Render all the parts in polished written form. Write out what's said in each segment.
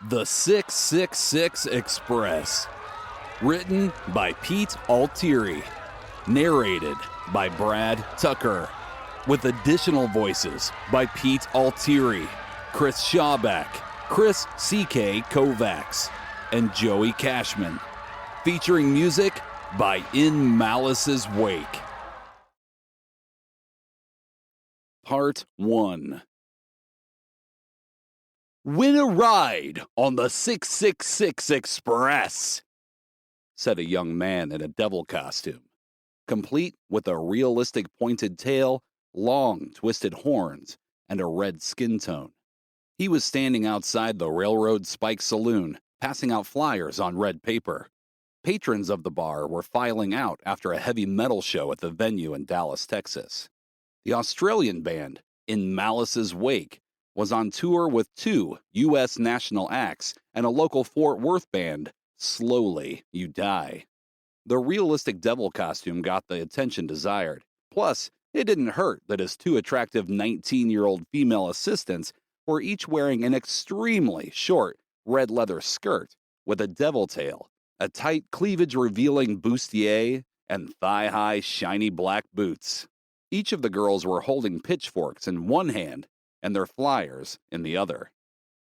The 666 Express. Written by Pete Altieri. Narrated by Brad Tucker. With additional voices by Pete Altieri, Chris Schaubeck, Chris C.K. Kovacs, and Joey Cashman. Featuring music by In Malice's Wake. Part 1. Win a ride on the 666 Express, said a young man in a devil costume, complete with a realistic pointed tail, long twisted horns, and a red skin tone. He was standing outside the Railroad Spike Saloon, passing out flyers on red paper. Patrons of the bar were filing out after a heavy metal show at the venue in Dallas, Texas. The Australian band, In Malice's Wake, was on tour with two U.S. national acts and a local Fort Worth band, Slowly You Die. The realistic devil costume got the attention desired. Plus, it didn't hurt that his two attractive 19-year-old female assistants were each wearing an extremely short red leather skirt with a devil tail, a tight cleavage-revealing bustier, and thigh-high shiny black boots. Each of the girls were holding pitchforks in one hand and their flyers in the other.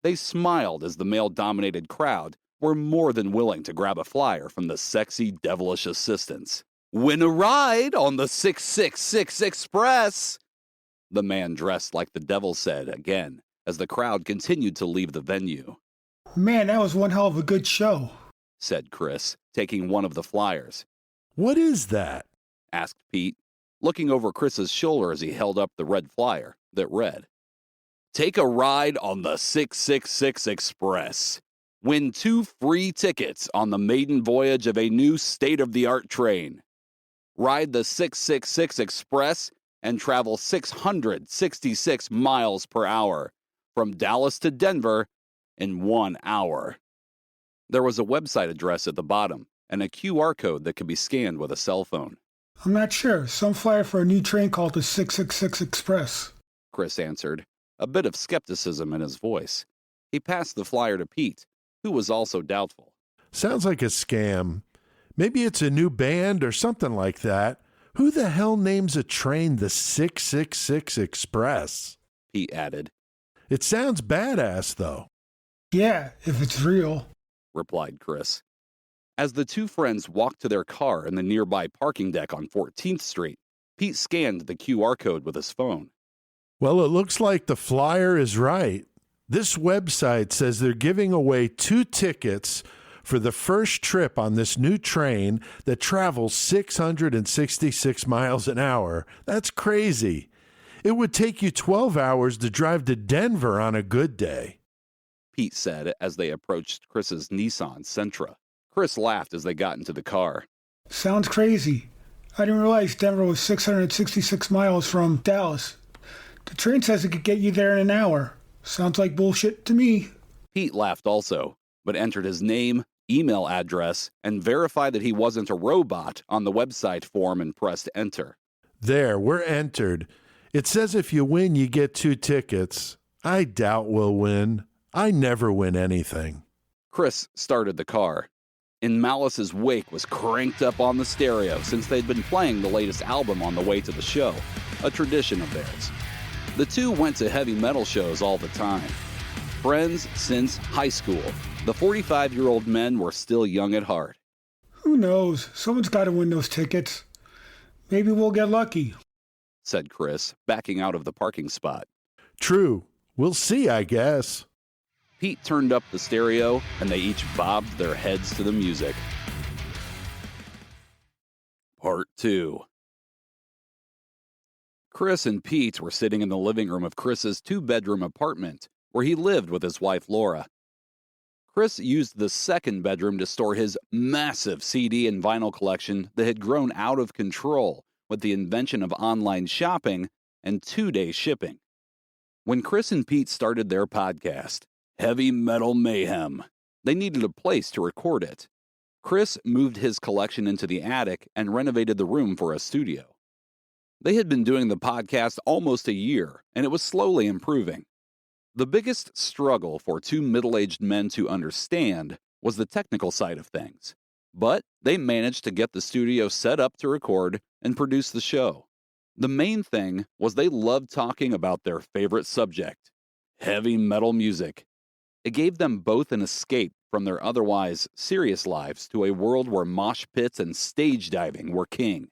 They smiled as the male-dominated crowd were more than willing to grab a flyer from the sexy, devilish assistants. Win a ride on the 666 Express, the man dressed like the devil said again as the crowd continued to leave the venue. Man, that was one hell of a good show, said Chris, taking one of the flyers. What is that? Asked Pete, looking over Chris's shoulder as he held up the red flyer that read, Take a ride on the 666 Express. Win 2 free tickets on the maiden voyage of a new state-of-the-art train. Ride the 666 Express and travel 666 miles per hour from Dallas to Denver in 1 hour. There was a website address at the bottom and a QR code that could be scanned with a cell phone. I'm not sure. Some flyer for a new train called the 666 Express, Chris answered, a bit of skepticism in his voice. He passed the flyer to Pete, who was also doubtful. Sounds like a scam. Maybe it's a new band or something like that. Who the hell names a train the 666 Express? Pete added. It sounds badass, though. Yeah, if it's real, replied Chris. As the two friends walked to their car in the nearby parking deck on 14th Street, Pete scanned the QR code with his phone. Well, it looks like the flyer is right. This website says they're giving away 2 tickets for the first trip on this new train that travels 666 miles an hour. That's crazy. It would take you 12 hours to drive to Denver on a good day, Pete said as they approached Chris's Nissan Sentra. Chris laughed as they got into the car. Sounds crazy. I didn't realize Denver was 666 miles from Dallas. The train says it could get you there in an hour. Sounds like bullshit to me. Pete laughed also, but entered his name, email address, and verified that he wasn't a robot on the website form and pressed enter. There, we're entered. It says if you win, you get 2 tickets. I doubt we'll win. I never win anything. Chris started the car. In Malice's Wake was cranked up on the stereo since they'd been playing the latest album on the way to the show, a tradition of theirs. The two went to heavy metal shows all the time. Friends since high school, the 45-year-old men were still young at heart. Who knows? Someone's got to win those tickets. Maybe we'll get lucky, said Chris, backing out of the parking spot. True. We'll see, I guess. Pete turned up the stereo, and they each bobbed their heads to the music. Part 2. Chris and Pete were sitting in the living room of Chris's 2-bedroom apartment, where he lived with his wife Laura. Chris used the second bedroom to store his massive CD and vinyl collection that had grown out of control with the invention of online shopping and 2-day shipping. When Chris and Pete started their podcast, Heavy Metal Mayhem, they needed a place to record it. Chris moved his collection into the attic and renovated the room for a studio. They had been doing the podcast almost a year, and it was slowly improving. The biggest struggle for two middle-aged men to understand was the technical side of things, but they managed to get the studio set up to record and produce the show. The main thing was they loved talking about their favorite subject, heavy metal music. It gave them both an escape from their otherwise serious lives to a world where mosh pits and stage diving were king.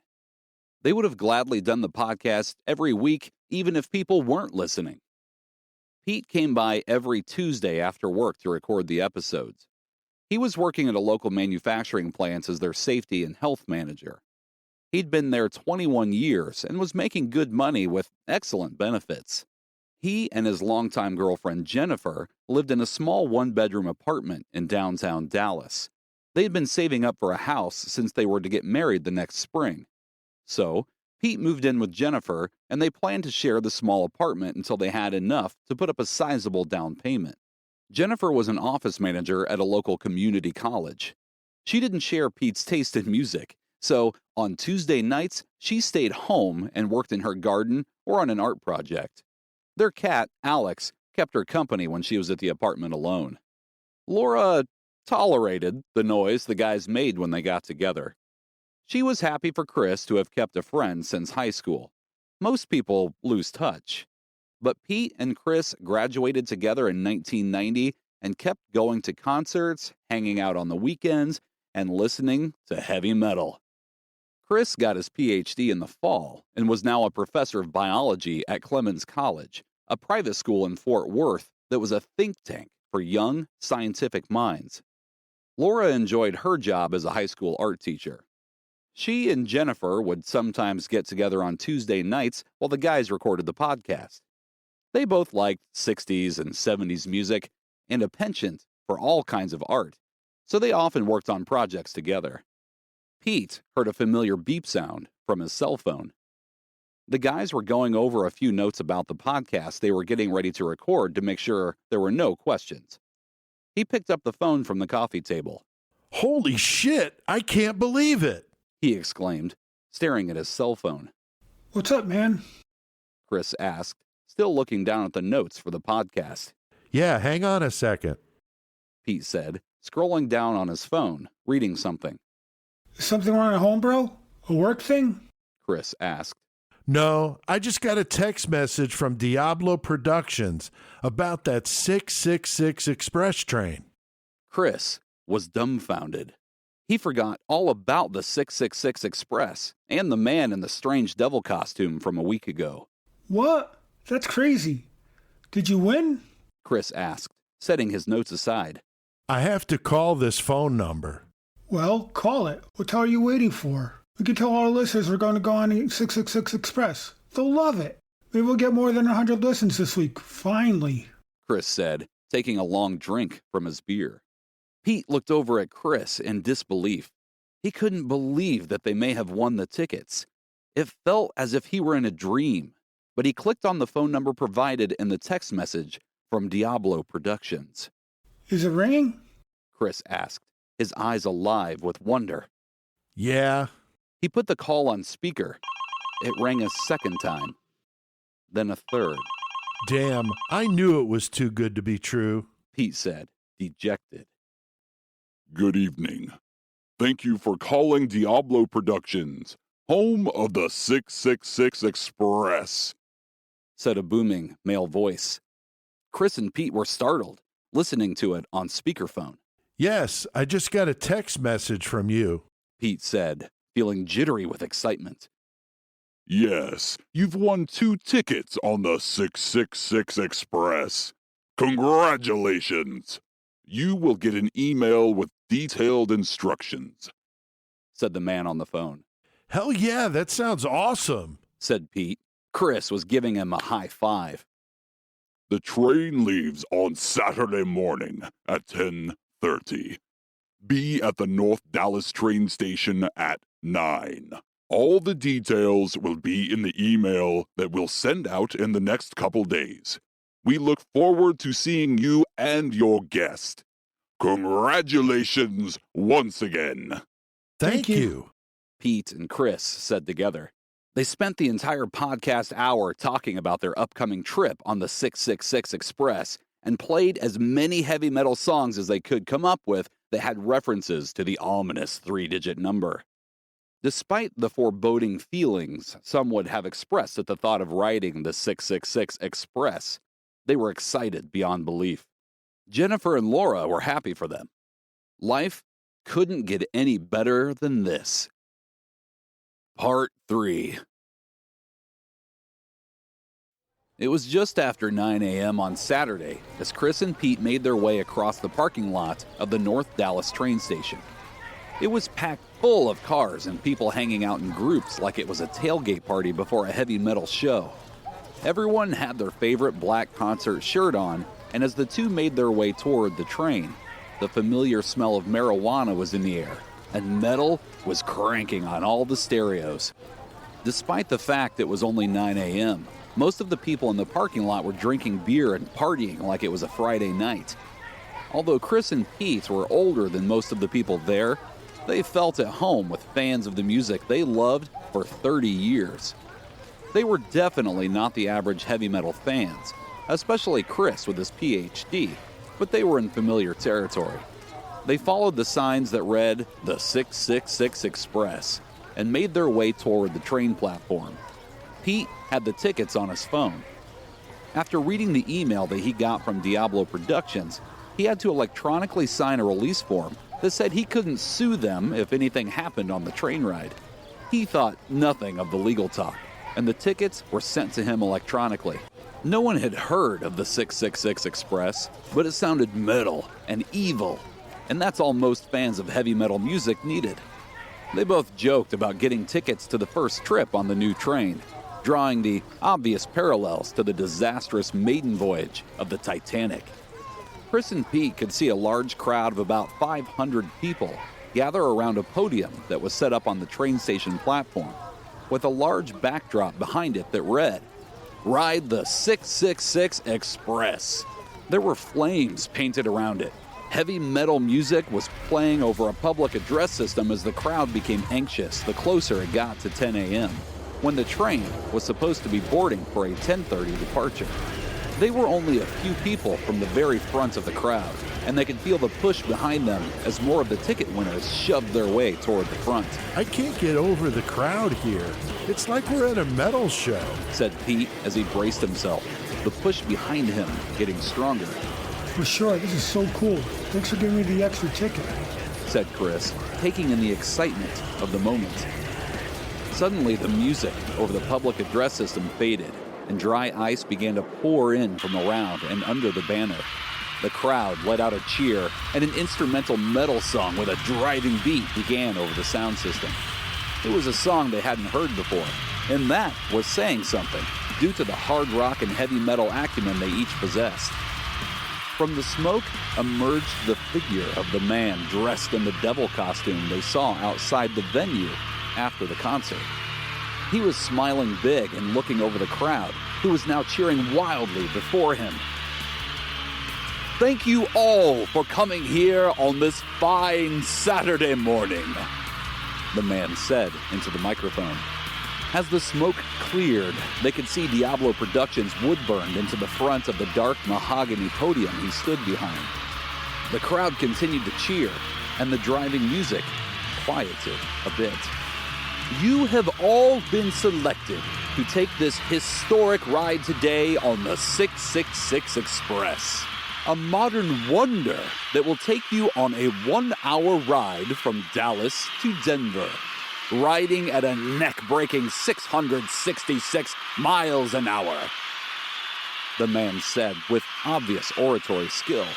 They would have gladly done the podcast every week, even if people weren't listening. Pete came by every Tuesday after work to record the episodes. He was working at a local manufacturing plant as their safety and health manager. He'd been there 21 years and was making good money with excellent benefits. He and his longtime girlfriend Jennifer lived in a small one-bedroom apartment in downtown Dallas. They'd been saving up for a house since they were to get married the next spring. So, Pete moved in with Jennifer, and they planned to share the small apartment until they had enough to put up a sizable down payment. Jennifer was an office manager at a local community college. She didn't share Pete's taste in music, so on Tuesday nights, she stayed home and worked in her garden or on an art project. Their cat, Alex, kept her company when she was at the apartment alone. Laura tolerated the noise the guys made when they got together. She was happy for Chris to have kept a friend since high school. Most people lose touch. But Pete and Chris graduated together in 1990 and kept going to concerts, hanging out on the weekends, and listening to heavy metal. Chris got his PhD in the fall and was now a professor of biology at Clemens College, a private school in Fort Worth that was a think tank for young, scientific minds. Laura enjoyed her job as a high school art teacher. She and Jennifer would sometimes get together on Tuesday nights while the guys recorded the podcast. They both liked 60s and 70s music and a penchant for all kinds of art, so they often worked on projects together. Pete heard a familiar beep sound from his cell phone. The guys were going over a few notes about the podcast they were getting ready to record to make sure there were no questions. He picked up the phone from the coffee table. Holy shit, I can't believe it, he exclaimed, staring at his cell phone. What's up, man? Chris asked, still looking down at the notes for the podcast. Yeah, hang on a second, Pete said, scrolling down on his phone, reading something. Is something wrong at home, bro? A work thing? Chris asked. No, I just got a text message from Diablo Productions about that 666 express train. Chris was dumbfounded. He forgot all about the 666 Express and the man in the strange devil costume from a week ago. What? That's crazy. Did you win? Chris asked, setting his notes aside. I have to call this phone number. Well, call it. What the hell are you waiting for? We can tell all our listeners we're going to go on the 666 Express. They'll love it. Maybe we'll get more than 100 listens this week. Finally, Chris said, taking a long drink from his beer. Pete looked over at Chris in disbelief. He couldn't believe that they may have won the tickets. It felt as if he were in a dream, but he clicked on the phone number provided in the text message from Diablo Productions. Is it ringing? Chris asked, his eyes alive with wonder. Yeah. He put the call on speaker. It rang a second time, then a third. Damn, I knew it was too good to be true, Pete said, dejected. Good evening. Thank you for calling Diablo Productions, home of the 666 Express, said a booming male voice. Chris and Pete were startled, listening to it on speakerphone. Yes, I just got a text message from you, Pete said, feeling jittery with excitement. Yes, you've won 2 tickets on the 666 Express. Congratulations! You will get an email with detailed instructions, said the man on the phone. Hell yeah, that sounds awesome, said Pete. Chris was giving him a high five. The train leaves on Saturday morning at 10:30. Be at the North Dallas train station at 9. All the details will be in the email that we'll send out in the next couple days. We look forward to seeing you and your guest. Congratulations once again. Thank you, Pete and Chris said together. They spent the entire podcast hour talking about their upcoming trip on the 666 Express and played as many heavy metal songs as they could come up with that had references to the ominous 3-digit number. Despite the foreboding feelings some would have expressed at the thought of riding the 666 Express, they were excited beyond belief. Jennifer and Laura were happy for them. Life couldn't get any better than this. Part 3. It was just after 9 a.m. on Saturday as Chris and Pete made their way across the parking lot of the North Dallas train station. It was packed full of cars and people hanging out in groups like it was a tailgate party before a heavy metal show. Everyone had their favorite black concert shirt on, and as the two made their way toward the train, the familiar smell of marijuana was in the air, and metal was cranking on all the stereos. Despite the fact it was only 9 a.m., most of the people in the parking lot were drinking beer and partying like it was a Friday night. Although Chris and Pete were older than most of the people there, they felt at home with fans of the music they loved for 30 years. They were definitely not the average heavy metal fans, especially Chris with his PhD, but they were in familiar territory. They followed the signs that read the 666 Express and made their way toward the train platform. Pete had the tickets on his phone. After reading the email that he got from Diablo Productions, he had to electronically sign a release form that said he couldn't sue them if anything happened on the train ride. He thought nothing of the legal talk, and the tickets were sent to him electronically. No one had heard of the 666 Express, but it sounded metal and evil, and that's all most fans of heavy metal music needed. They both joked about getting tickets to the first trip on the new train, drawing the obvious parallels to the disastrous maiden voyage of the Titanic. Chris and Pete could see a large crowd of about 500 people gather around a podium that was set up on the train station platform, with a large backdrop behind it that read, "Ride the 666 Express." There were flames painted around it. Heavy metal music was playing over a public address system as the crowd became anxious the closer it got to 10 a.m., when the train was supposed to be boarding for a 10:30 departure. They were only a few people from the very front of the crowd, and they could feel the push behind them as more of the ticket winners shoved their way toward the front. I can't get over the crowd here. It's like we're at a metal show, said Pete as he braced himself, the push behind him getting stronger. For sure, this is so cool. Thanks for giving me the extra ticket, said Chris, taking in the excitement of the moment. Suddenly, the music over the public address system faded, and dry ice began to pour in from around and under the banner. The crowd let out a cheer, and an instrumental metal song with a driving beat began over the sound system. It was a song they hadn't heard before, and that was saying something, due to the hard rock and heavy metal acumen they each possessed. From the smoke emerged the figure of the man dressed in the devil costume they saw outside the venue after the concert. He was smiling big and looking over the crowd, who was now cheering wildly before him. "Thank you all for coming here on this fine Saturday morning," the man said into the microphone. As the smoke cleared, they could see Diablo Productions wood burned into the front of the dark mahogany podium he stood behind. The crowd continued to cheer, and the driving music quieted a bit. "You have all been selected to take this historic ride today on the 666 Express, a modern wonder that will take you on a 1-hour ride from Dallas to Denver, riding at a neck-breaking 666 miles an hour," the man said with obvious oratory skill.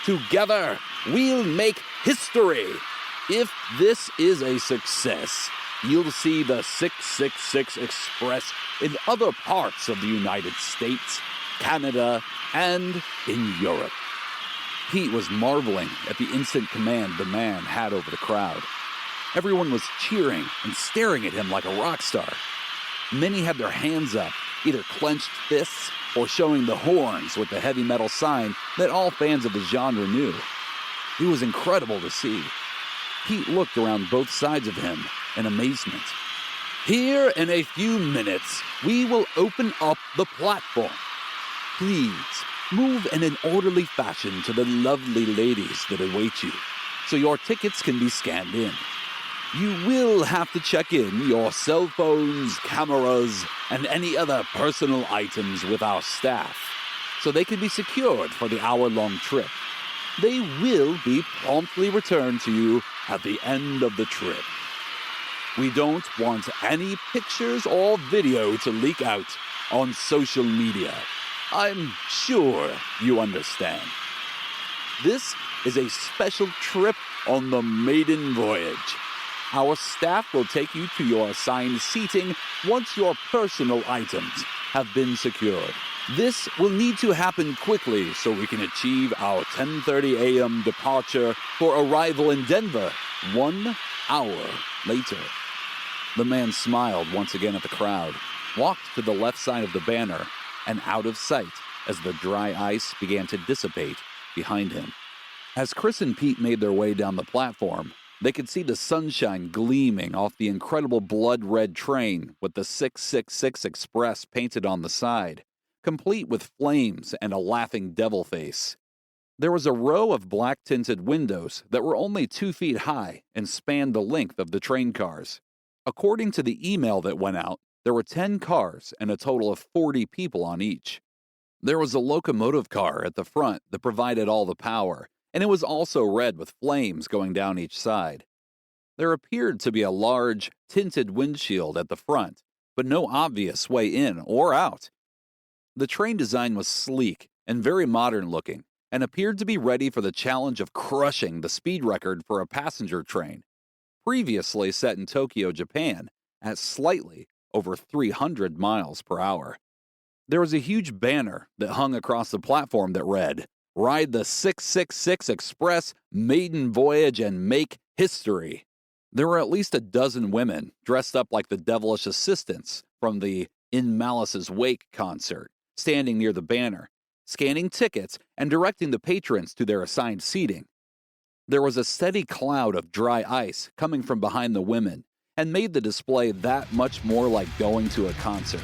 "Together, we'll make history. If this is a success, you'll see the 666 Express in other parts of the United States, Canada, and in Europe." Pete was marveling at the instant command the man had over the crowd. Everyone was cheering and staring at him like a rock star. Many had their hands up, either clenched fists or showing the horns with the heavy metal sign that all fans of the genre knew. It was incredible to see. Pete looked around both sides of him in amazement. Here in a few minutes, we will open up the platform. Please move in an orderly fashion to the lovely ladies that await you, so your tickets can be scanned in. You will have to check in your cell phones, cameras, and any other personal items with our staff, so they can be secured for the hour-long trip. They will be promptly returned to you at the end of the trip. We don't want any pictures or video to leak out on social media. I'm sure you understand. This is a special trip on the maiden voyage. Our staff will take you to your assigned seating once your personal items have been secured. This will need to happen quickly so we can achieve our 10:30 a.m. departure for arrival in Denver 1 hour later. The man smiled once again at the crowd, walked to the left side of the banner, and out of sight as the dry ice began to dissipate behind him. As Chris and Pete made their way down the platform, they could see the sunshine gleaming off the incredible blood-red train with the 666 Express painted on the side, complete with flames and a laughing devil face. There was a row of black-tinted windows that were only 2 feet high and spanned the length of the train cars. According to the email that went out, there were 10 cars and a total of 40 people on each. There was a locomotive car at the front that provided all the power, and it was also red with flames going down each side. There appeared to be a large, tinted windshield at the front, but no obvious way in or out. The train design was sleek and very modern looking, and appeared to be ready for the challenge of crushing the speed record for a passenger train, previously set in Tokyo, Japan, at slightly over 300 miles per hour. There was a huge banner that hung across the platform that read, "Ride the 666 Express, maiden voyage, and make history." There were at least a dozen women dressed up like the devilish assistants from the In Malice's Wake concert, standing near the banner, scanning tickets and directing the patrons to their assigned seating. There was a steady cloud of dry ice coming from behind the women and made the display that much more like going to a concert.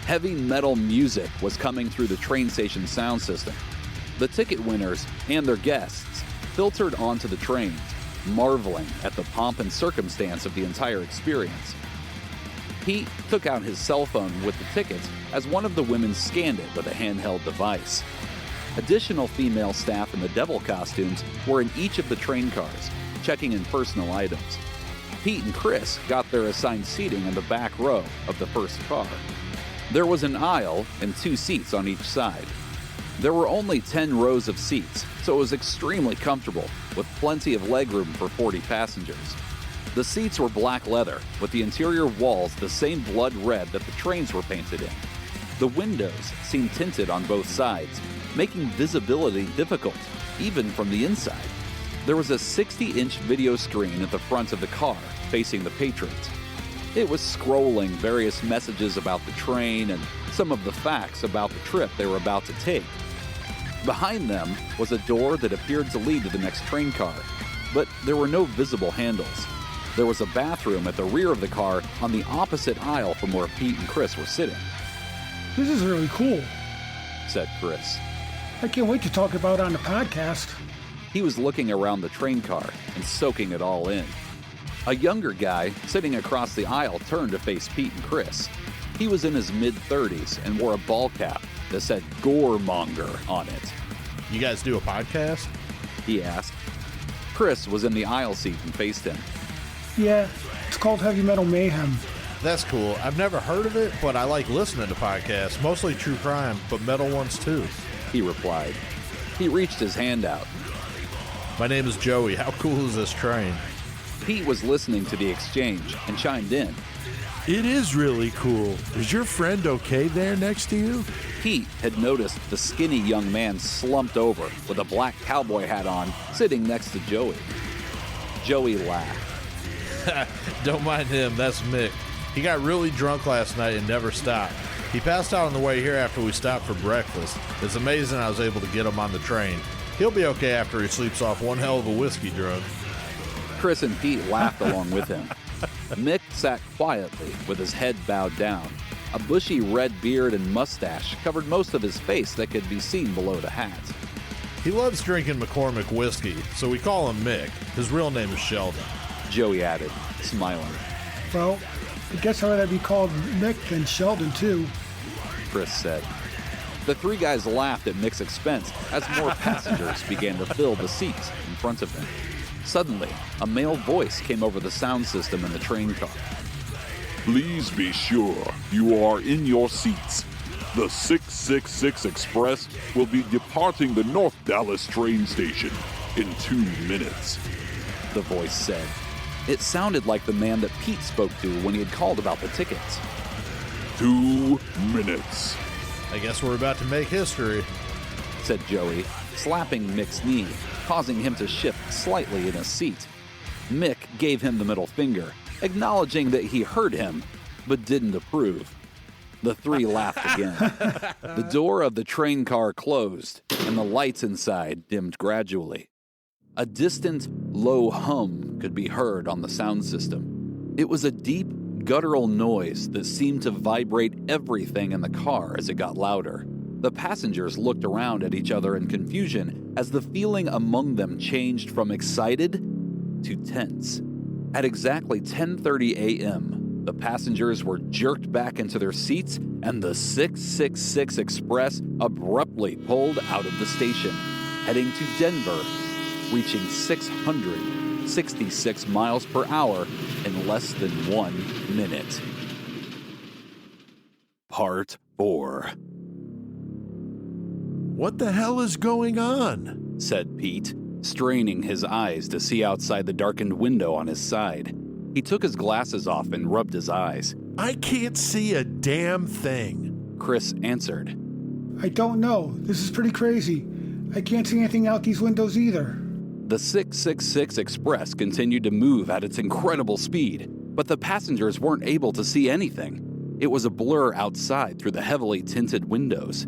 Heavy metal music was coming through the train station sound system. The ticket winners and their guests filtered onto the trains, marveling at the pomp and circumstance of the entire experience. Pete took out his cell phone with the tickets as one of the women scanned it with a handheld device. Additional female staff in the devil costumes were in each of the train cars, checking in personal items. Pete and Chris got their assigned seating in the back row of the first car. There was an aisle and 2 seats on each side. There were only 10 rows of seats, so it was extremely comfortable, with plenty of legroom for 40 passengers. The seats were black leather, with the interior walls the same blood red that the trains were painted in. The windows seemed tinted on both sides, making visibility difficult, even from the inside. There was a 60-inch video screen at the front of the car, facing the patrons. It was scrolling various messages about the train and some of the facts about the trip they were about to take. Behind them was a door that appeared to lead to the next train car, but there were no visible handles. There was a bathroom at the rear of the car on the opposite aisle from where Pete and Chris were sitting. This is really cool, said Chris. I can't wait to talk about it on the podcast. He was looking around the train car and soaking it all in. A younger guy sitting across the aisle turned to face Pete and Chris. He was in his mid-30s and wore a ball cap that said Goremonger on it. You guys do a podcast? He asked. Chris was in the aisle seat and faced him. Yeah, it's called Heavy Metal Mayhem. That's cool. I've never heard of it, but I like listening to podcasts, mostly true crime, but metal ones too. He replied. He reached his hand out. My name is Joey. How cool is this train? Pete was listening to the exchange and chimed in. It is really cool. Is your friend okay there next to you? Pete had noticed the skinny young man slumped over with a black cowboy hat on, sitting next to Joey. Joey laughed. Don't mind him, that's Mick. He got really drunk last night and never stopped. He passed out on the way here after we stopped for breakfast. It's amazing I was able to get him on the train. He'll be okay after he sleeps off one hell of a whiskey drug. Chris and Pete laughed along with him. Mick sat quietly with his head bowed down. A bushy red beard and mustache covered most of his face that could be seen below the hat. He loves drinking McCormick whiskey, so we call him Mick. His real name is Sheldon. Joey added, smiling. Well, I guess I'd rather be called Mick than Sheldon, too. Chris said. The three guys laughed at Mick's expense as more passengers began to fill the seats in front of them. Suddenly, a male voice came over the sound system in the train car. Please be sure you are in your seats. The 666 Express will be departing the North Dallas train station in 2 minutes. The voice said. It sounded like the man that Pete spoke to when he had called about the tickets. 2 minutes. I guess we're about to make history, said Joey, slapping Mick's knee, causing him to shift slightly in his seat. Mick gave him the middle finger, acknowledging that he heard him, but didn't approve. The three laughed again. The door of the train car closed, and the lights inside dimmed gradually. A distant, low hum could be heard on the sound system. It was a deep, guttural noise that seemed to vibrate everything in the car as it got louder. The passengers looked around at each other in confusion as the feeling among them changed from excited to tense. At exactly 10:30 a.m., the passengers were jerked back into their seats and the 666 Express abruptly pulled out of the station, heading to Denver, reaching 666 miles per hour in less than 1 minute. Part 4. What the hell is going on? Said Pete, straining his eyes to see outside the darkened window on his side. He took his glasses off and rubbed his eyes. I can't see a damn thing. Chris answered. I don't know. This is pretty crazy. I can't see anything out these windows either. The 666 Express continued to move at its incredible speed, but the passengers weren't able to see anything. It was a blur outside through the heavily tinted windows.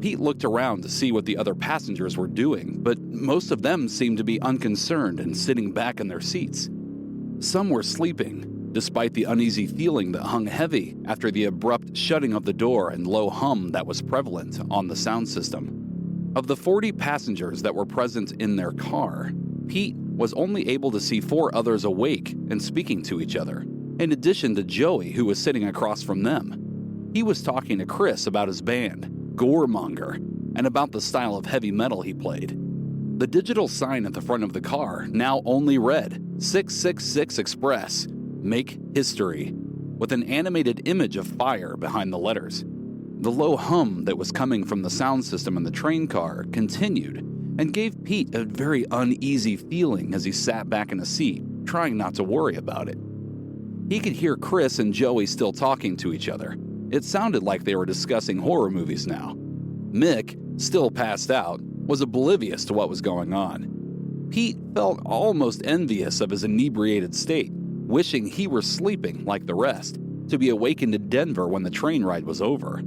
Pete looked around to see what the other passengers were doing, but most of them seemed to be unconcerned and sitting back in their seats. Some were sleeping, despite the uneasy feeling that hung heavy after the abrupt shutting of the door and low hum that was prevalent on the sound system. Of the 40 passengers that were present in their car, Pete was only able to see 4 others awake and speaking to each other, in addition to Joey, who was sitting across from them. He was talking to Chris about his band, Goremonger, and about the style of heavy metal he played. The digital sign at the front of the car now only read 666 Express, Make History, with an animated image of fire behind the letters. The low hum that was coming from the sound system in the train car continued and gave Pete a very uneasy feeling as he sat back in a seat, trying not to worry about it. He could hear Chris and Joey still talking to each other. It sounded like they were discussing horror movies now. Mick, still passed out, was oblivious to what was going on. Pete felt almost envious of his inebriated state, wishing he were sleeping like the rest, to be awakened in Denver when the train ride was over.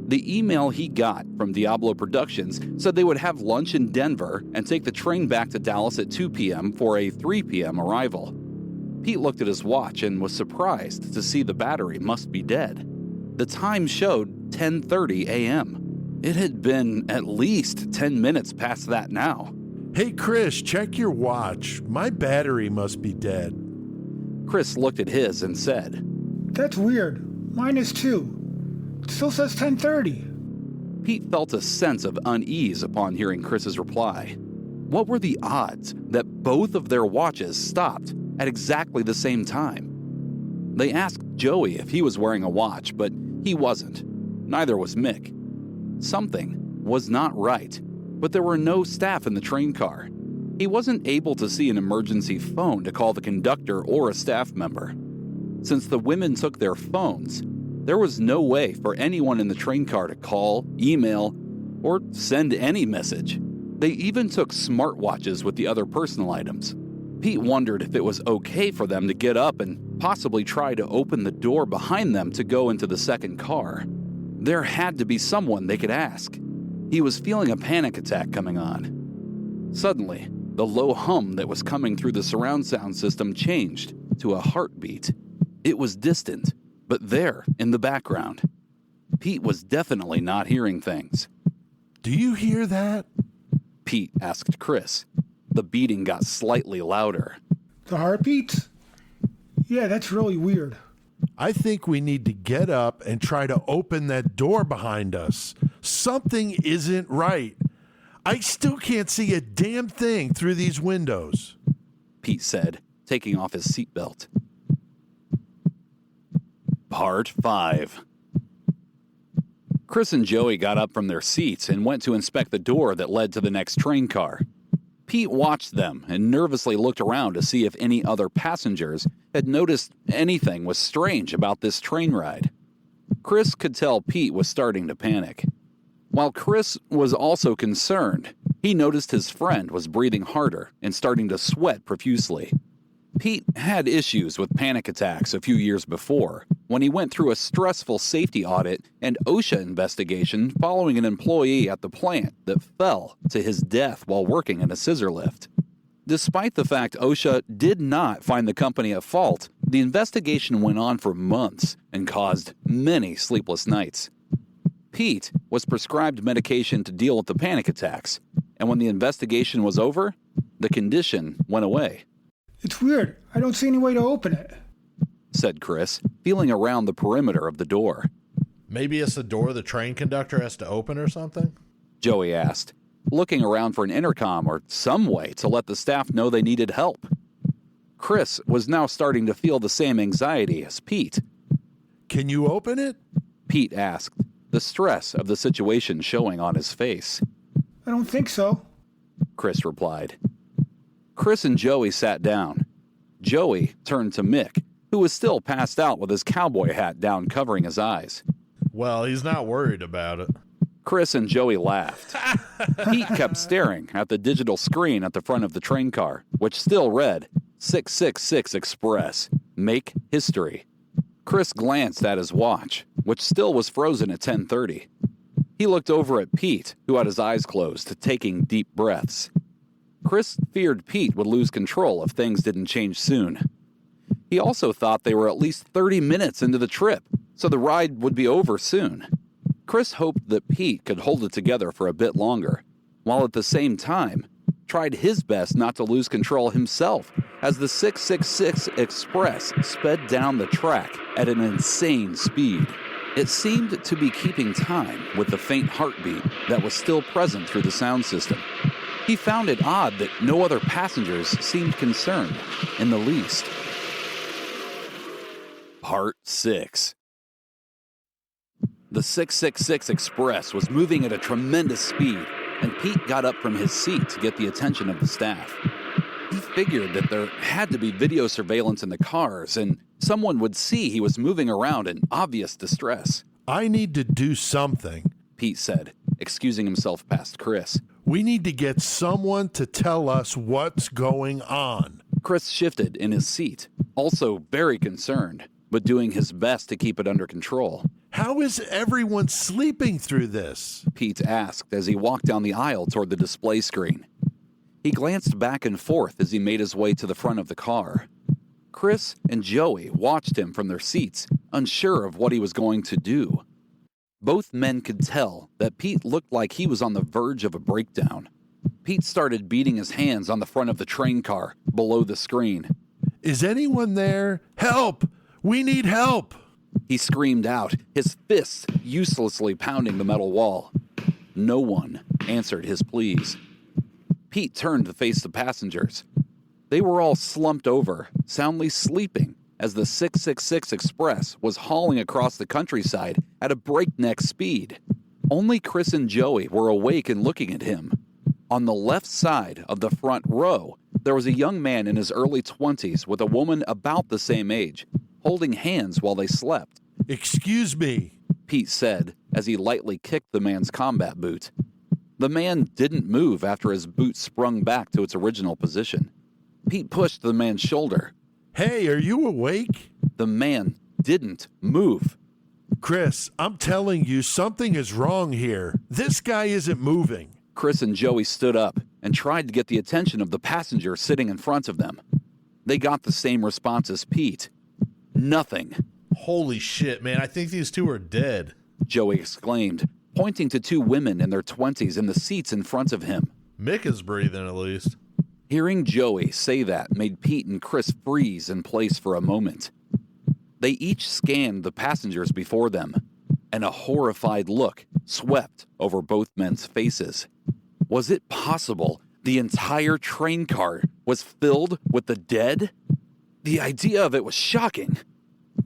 The email he got from Diablo Productions said they would have lunch in Denver and take the train back to Dallas at 2 p.m. for a 3 p.m. arrival. Pete looked at his watch and was surprised to see the battery must be dead. The time showed 10:30 a.m. It had been at least 10 minutes past that now. Hey, Chris, check your watch. My battery must be dead. Chris looked at his and said, That's weird. Mine is too. It still says 10:30. Pete felt a sense of unease upon hearing Chris's reply. What were the odds that both of their watches stopped at exactly the same time? They asked Joey if he was wearing a watch, but he wasn't. Neither was Mick. Something was not right, but there were no staff in the train car. He wasn't able to see an emergency phone to call the conductor or a staff member. Since the women took their phones, there was no way for anyone in the train car to call, email, or send any message. They even took smartwatches with the other personal items. Pete wondered if it was okay for them to get up and possibly try to open the door behind them to go into the second car. There had to be someone they could ask. He was feeling a panic attack coming on. Suddenly, the low hum that was coming through the surround sound system changed to a heartbeat. It was distant, but there in the background. Pete was definitely not hearing things. Do you hear that? Pete asked Chris. The beating got slightly louder. The heartbeats? Yeah, that's really weird. I think we need to get up and try to open that door behind us. Something isn't right. I still can't see a damn thing through these windows, Pete said, taking off his seatbelt. Part 5. Chris and Joey got up from their seats and went to inspect the door that led to the next train car. Pete watched them and nervously looked around to see if any other passengers had noticed anything was strange about this train ride. Chris could tell Pete was starting to panic. While Chris was also concerned, he noticed his friend was breathing harder and starting to sweat profusely. Pete had issues with panic attacks a few years before, when he went through a stressful safety audit and OSHA investigation following an employee at the plant that fell to his death while working in a scissor lift. Despite the fact OSHA did not find the company at fault, the investigation went on for months and caused many sleepless nights. Pete was prescribed medication to deal with the panic attacks, and when the investigation was over, the condition went away. It's weird. I don't see any way to open it, said Chris, feeling around the perimeter of the door. Maybe it's the door the train conductor has to open or something? Joey asked, looking around for an intercom or some way to let the staff know they needed help. Chris was now starting to feel the same anxiety as Pete. Can you open it? Pete asked, the stress of the situation showing on his face. I don't think so, Chris replied. Chris and Joey sat down. Joey turned to Mick, who was still passed out with his cowboy hat down covering his eyes. Well, he's not worried about it. Chris and Joey laughed. Pete kept staring at the digital screen at the front of the train car, which still read 666 Express, Make History. Chris glanced at his watch, which still was frozen at 10:30. He looked over at Pete, who had his eyes closed, taking deep breaths. Chris feared Pete would lose control if things didn't change soon. He also thought they were at least 30 minutes into the trip, so the ride would be over soon. Chris hoped that Pete could hold it together for a bit longer, while at the same time tried his best not to lose control himself as the 666 Express sped down the track at an insane speed. It seemed to be keeping time with the faint heartbeat that was still present through the sound system. He found it odd that no other passengers seemed concerned in the least. Part 6. The 666 Express was moving at a tremendous speed, and Pete got up from his seat to get the attention of the staff. He figured that there had to be video surveillance in the cars, and someone would see he was moving around in obvious distress. I need to do something, Pete said, excusing himself past Chris. We need to get someone to tell us what's going on. Chris shifted in his seat, also very concerned, but doing his best to keep it under control. How is everyone sleeping through this? Pete asked as he walked down the aisle toward the display screen. He glanced back and forth as he made his way to the front of the car. Chris and Joey watched him from their seats, unsure of what he was going to do. Both men could tell that Pete looked like he was on the verge of a breakdown. Pete started beating his hands on the front of the train car, below the screen. Is anyone there? Help! We need help! He screamed out, his fists uselessly pounding the metal wall. No one answered his pleas. Pete turned to face the passengers. They were all slumped over, soundly sleeping, as the 666 Express was hauling across the countryside at a breakneck speed. Only Chris and Joey were awake and looking at him. On the left side of the front row, there was a young man in his early 20s with a woman about the same age, holding hands while they slept. Excuse me, Pete said as he lightly kicked the man's combat boot. The man didn't move after his boot sprung back to its original position. Pete pushed the man's shoulder. Hey, are you awake? The man didn't move. Chris, I'm telling you, something is wrong here. This guy isn't moving. Chris and Joey stood up and tried to get the attention of the passenger sitting in front of them. They got the same response as Pete. Nothing. Holy shit, man. I think these two are dead. Joey exclaimed, pointing to two women in their 20s in the seats in front of him. Mick is breathing, at least. Hearing Joey say that made Pete and Chris freeze in place for a moment. They each scanned the passengers before them, and a horrified look swept over both men's faces. Was it possible the entire train car was filled with the dead? The idea of it was shocking.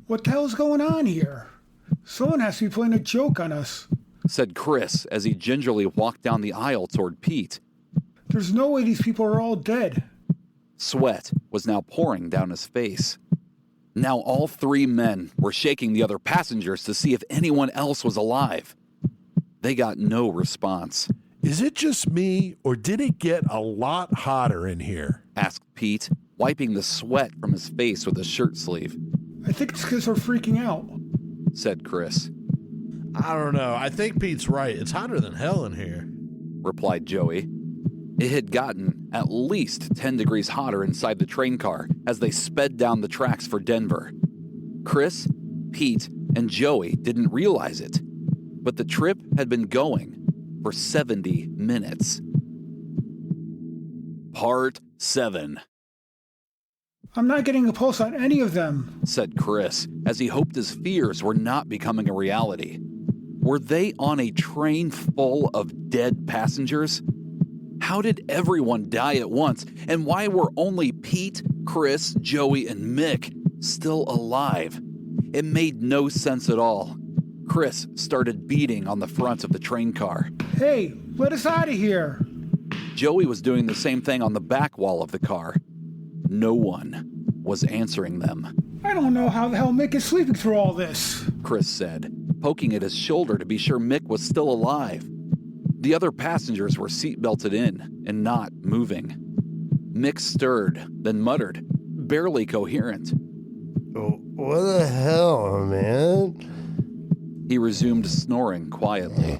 What the hell's going on here? Someone has to be playing a joke on us, said Chris as he gingerly walked down the aisle toward Pete. There's no way these people are all dead. Sweat was now pouring down his face. Now all three men were shaking the other passengers to see if anyone else was alive. They got no response. Is it just me, or did it get a lot hotter in here? Asked Pete, wiping the sweat from his face with his shirt sleeve. I think it's because we're freaking out, said Chris. I don't know. I think Pete's right. It's hotter than hell in here, replied Joey. It had gotten at least 10 degrees hotter inside the train car as they sped down the tracks for Denver. Chris, Pete, and Joey didn't realize it, but the trip had been going for 70 minutes. Part 7. I'm not getting a pulse on any of them, said Chris, as he hoped his fears were not becoming a reality. Were they on a train full of dead passengers? How did everyone die at once, and why were only Pete, Chris, Joey, and Mick still alive? It made no sense at all. Chris started beating on the front of the train car. Hey, let us out of here. Joey was doing the same thing on the back wall of the car. No one was answering them. I don't know how the hell Mick is sleeping through all this, Chris said, poking at his shoulder to be sure Mick was still alive. The other passengers were seatbelted in and not moving. Mick stirred, then muttered, barely coherent. Oh, what the hell, man? He resumed snoring quietly.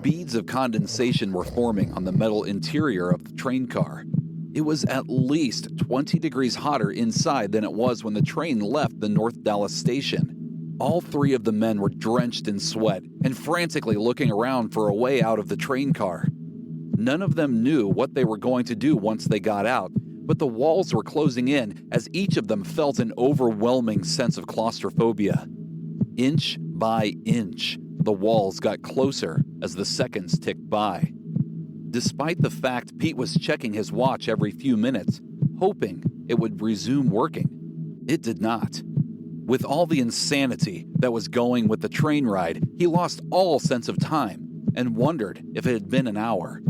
Beads of condensation were forming on the metal interior of the train car. It was at least 20 degrees hotter inside than it was when the train left the North Dallas station. All three of the men were drenched in sweat and frantically looking around for a way out of the train car. None of them knew what they were going to do once they got out, but the walls were closing in as each of them felt an overwhelming sense of claustrophobia. Inch by inch, the walls got closer as the seconds ticked by. Despite the fact Pete was checking his watch every few minutes, hoping it would resume working, it did not. With all the insanity that was going with the train ride, he lost all sense of time and wondered if it had been an hour.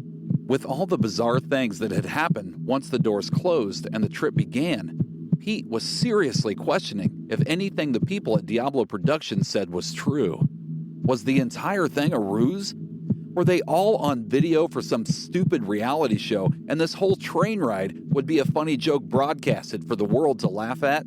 With all the bizarre things that had happened once the doors closed and the trip began, Pete was seriously questioning if anything the people at Diablo Productions said was true. Was the entire thing a ruse? Were they all on video for some stupid reality show, and this whole train ride would be a funny joke broadcasted for the world to laugh at?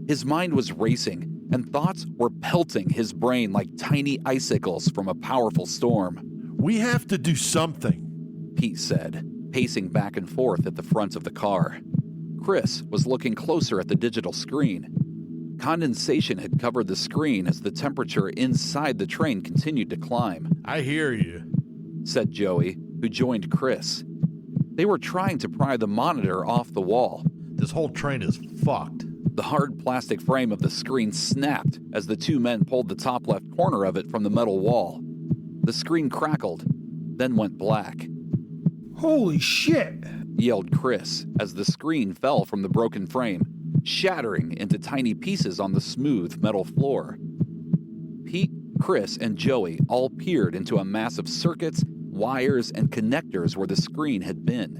His mind was racing, and thoughts were pelting his brain like tiny icicles from a powerful storm. We have to do something, Pete said, pacing back and forth at the front of the car. Chris was looking closer at the digital screen. Condensation had covered the screen as the temperature inside the train continued to climb. I hear you, said Joey, who joined Chris. They were trying to pry the monitor off the wall. This whole train is fucked. The hard plastic frame of the screen snapped as the two men pulled the top left corner of it from the metal wall. The screen crackled, then went black. Holy shit, yelled Chris as the screen fell from the broken frame, shattering into tiny pieces on the smooth metal floor. Pete, Chris, and Joey all peered into a mass of circuits, wires, and connectors where the screen had been.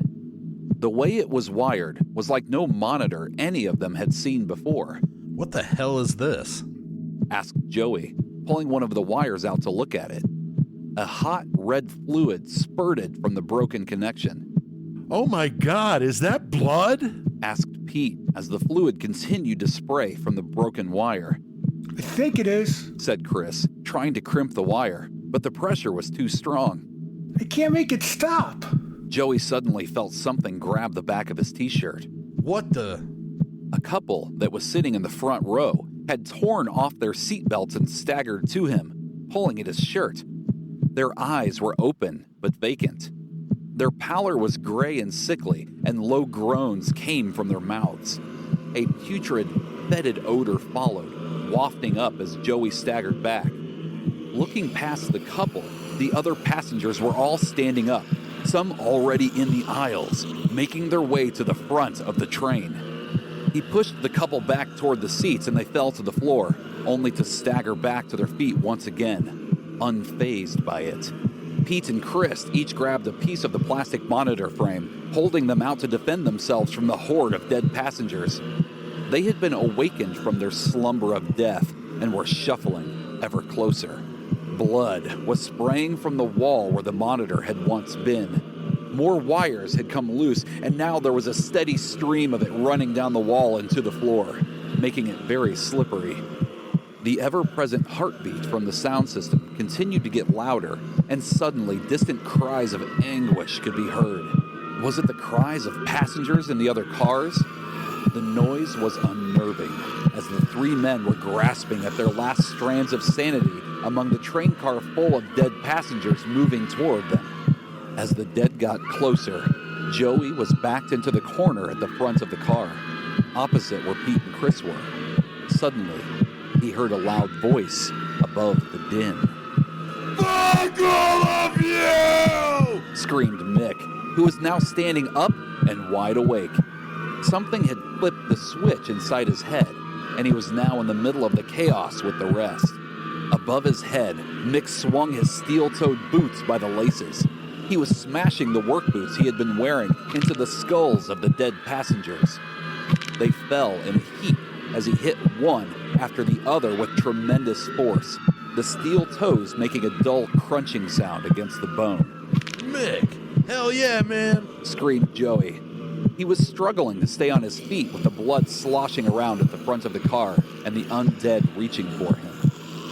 The way it was wired was like no monitor any of them had seen before. What the hell is this? Asked Joey, pulling one of the wires out to look at it. A hot red fluid spurted from the broken connection. Oh my God, is that blood? Asked Pete as the fluid continued to spray from the broken wire. I think it is, said Chris, trying to crimp the wire, but the pressure was too strong. I can't make it stop. Joey suddenly felt something grab the back of his t-shirt. What the? A couple that was sitting in the front row had torn off their seatbelts and staggered to him, pulling at his shirt. Their eyes were open but vacant. Their pallor was gray and sickly, and low groans came from their mouths. A putrid, fetid odor followed, wafting up as Joey staggered back. Looking past the couple, the other passengers were all standing up, some already in the aisles, making their way to the front of the train. He pushed the couple back toward the seats and they fell to the floor, only to stagger back to their feet once again, unfazed by it. Pete and Chris each grabbed a piece of the plastic monitor frame, holding them out to defend themselves from the horde of dead passengers. They had been awakened from their slumber of death and were shuffling ever closer. Blood was spraying from the wall where the monitor had once been. More wires had come loose, and now there was a steady stream of it running down the wall and to the floor, making it very slippery. The ever-present heartbeat from the sound system continued to get louder, and suddenly distant cries of anguish could be heard. Was it the cries of passengers in the other cars? The noise was unnerving, as the three men were grasping at their last strands of sanity among the train car full of dead passengers moving toward them. As the dead got closer, Joey was backed into the corner at the front of the car, opposite where Pete and Chris were. Suddenly, he heard a loud voice above the din. Fuck all of you! Screamed Mick, who was now standing up and wide awake. Something had flipped the switch inside his head, and he was now in the middle of the chaos with the rest. Above his head, Mick swung his steel-toed boots by the laces. He was smashing the work boots he had been wearing into the skulls of the dead passengers. They fell in a heap as he hit one after the other with tremendous force, the steel toes making a dull crunching sound against the bone. Mick, hell yeah, man, screamed Joey. He was struggling to stay on his feet with the blood sloshing around at the front of the car and the undead reaching for him.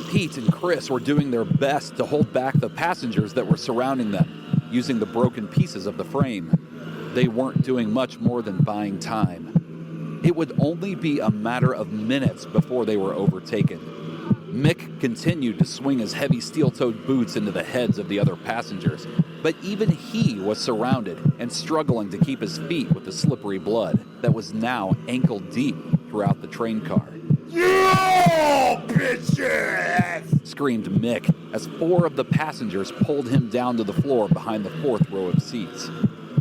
Pete and Chris were doing their best to hold back the passengers that were surrounding them, using the broken pieces of the frame. They weren't doing much more than buying time. It would only be a matter of minutes before they were overtaken. Mick continued to swing his heavy steel-toed boots into the heads of the other passengers, but even he was surrounded and struggling to keep his feet with the slippery blood that was now ankle-deep throughout the train car. You bitches! Screamed Mick as four of the passengers pulled him down to the floor behind the fourth row of seats.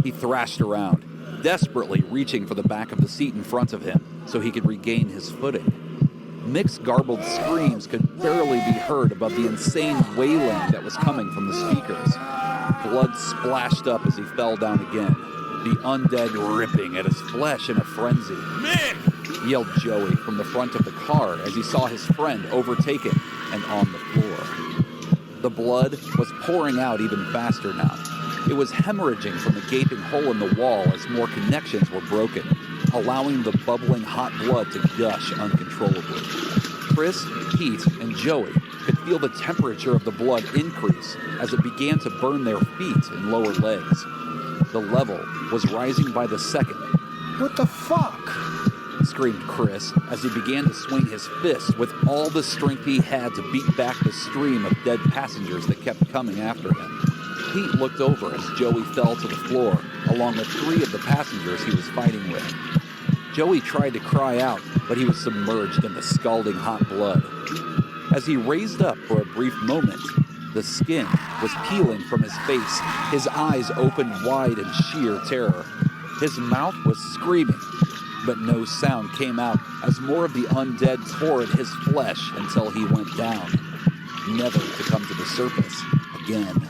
He thrashed around, desperately reaching for the back of the seat in front of him so he could regain his footing. Mick's garbled screams could barely be heard above the insane wailing that was coming from the speakers. Blood splashed up as he fell down again, the undead ripping at his flesh in a frenzy. Mick! Yelled Joey from the front of the car as he saw his friend overtaken and on the floor. The blood was pouring out even faster now. It was hemorrhaging from the gaping hole in the wall as more connections were broken, allowing the bubbling hot blood to gush uncontrollably. Chris, Pete, and Joey could feel the temperature of the blood increase as it began to burn their feet and lower legs. The level was rising by the second. What the fuck? Screamed Chris as he began to swing his fist with all the strength he had to beat back the stream of dead passengers that kept coming after him. Pete looked over as Joey fell to the floor, along with three of the passengers he was fighting with. Joey tried to cry out, but he was submerged in the scalding hot blood. As he raised up for a brief moment, the skin was peeling from his face, his eyes opened wide in sheer terror. His mouth was screaming, but no sound came out as more of the undead tore at his flesh until he went down, never to come to the surface again.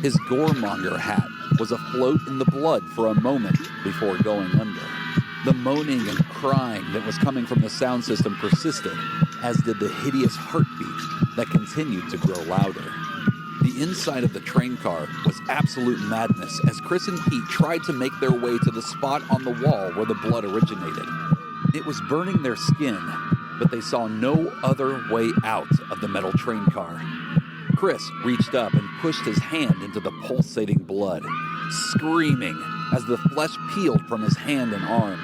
His goremonger hat was afloat in the blood for a moment before going under. The moaning and crying that was coming from the sound system persisted, as did the hideous heartbeat that continued to grow louder. The inside of the train car was absolute madness as Chris and Pete tried to make their way to the spot on the wall where the blood originated. It was burning their skin, but they saw no other way out of the metal train car. Chris reached up and pushed his hand into the pulsating blood, screaming as the flesh peeled from his hand and arm.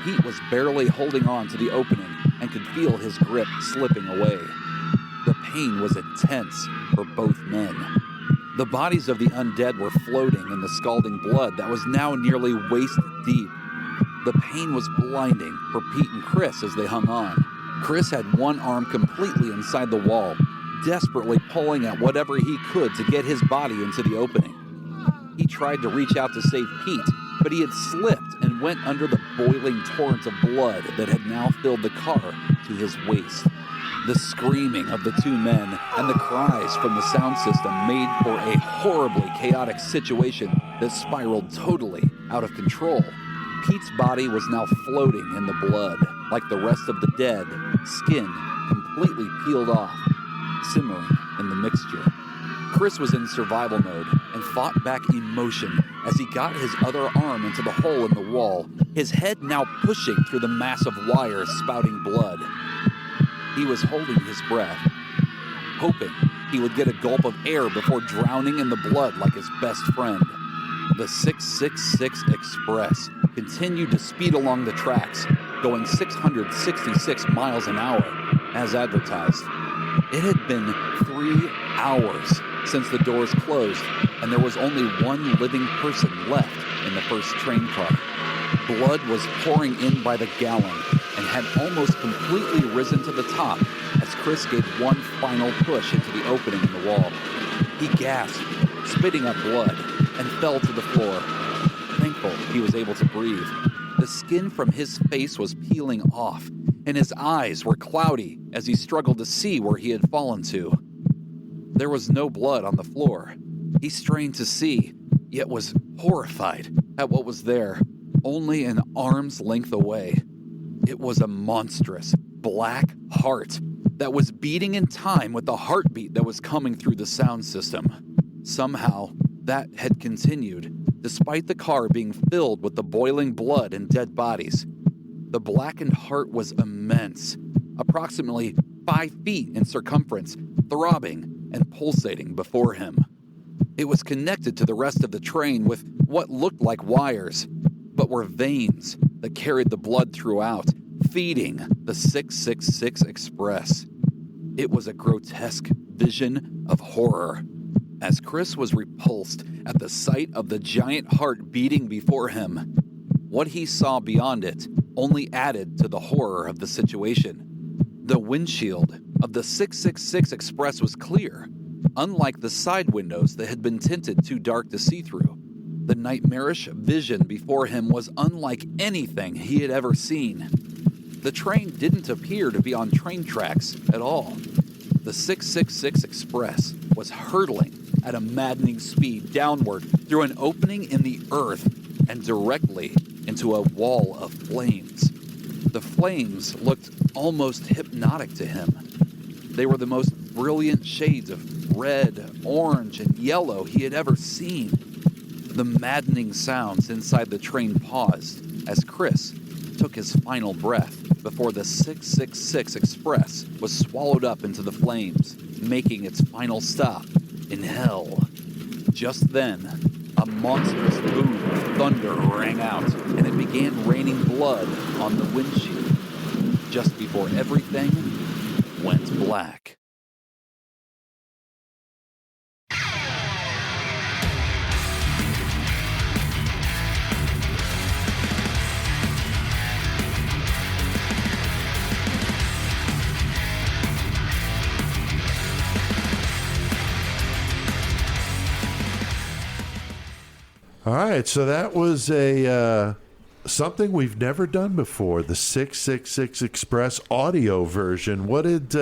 Pete was barely holding on to the opening and could feel his grip slipping away. The pain was intense for both men. The bodies of the undead were floating in the scalding blood that was now nearly waist deep. The pain was blinding for Pete and Chris as they hung on. Chris had one arm completely inside the wall, desperately pulling at whatever he could to get his body into the opening. He tried to reach out to save Pete, but he had slipped and went under the boiling torrent of blood that had now filled the car to his waist. The screaming of the two men and the cries from the sound system made for a horribly chaotic situation that spiraled totally out of control. Pete's body was now floating in the blood, like the rest of the dead, skin completely peeled off, simmering in the mixture. Chris was in survival mode and fought back emotion as he got his other arm into the hole in the wall, his head now pushing through the mass of wires spouting blood. He was holding his breath, hoping he would get a gulp of air before drowning in the blood like his best friend. The 666 Express continued to speed along the tracks, going 666 miles an hour, as advertised. It had been 3 hours since the doors closed, and there was only one living person left in the first train car. Blood was pouring in by the gallon and had almost completely risen to the top as Chris gave one final push into the opening in the wall. He gasped, spitting up blood, and fell to the floor. Thankful he was able to breathe. The skin from his face was peeling off, and his eyes were cloudy as he struggled to see where he had fallen to. There was no blood on the floor. He strained to see, yet was horrified at what was there, only an arm's length away. It was a monstrous, black heart that was beating in time with the heartbeat that was coming through the sound system. Somehow, that had continued, despite the car being filled with the boiling blood and dead bodies. The blackened heart was immense, approximately 5 feet in circumference, throbbing and pulsating before him. It was connected to the rest of the train with what looked like wires, but were veins that carried the blood throughout, feeding the 666 Express. It was a grotesque vision of horror. As Chris was repulsed at the sight of the giant heart beating before him, what he saw beyond it only added to the horror of the situation. The windshield of the 666 Express was clear, unlike the side windows that had been tinted too dark to see through. The nightmarish vision before him was unlike anything he had ever seen. The train didn't appear to be on train tracks at all. The 666 Express was hurtling at a maddening speed downward through an opening in the earth and directly into a wall of flames. The flames looked almost hypnotic to him. They were the most brilliant shades of red, orange, and yellow he had ever seen. The maddening sounds inside the train paused as Chris took his final breath before the 666 Express was swallowed up into the flames, making its final stop in hell. Just then, a monstrous boom of thunder rang out, and it began raining blood on the windshield, just before everything went black. All right, so that was a something we've never done before, the 666 Express audio version. What did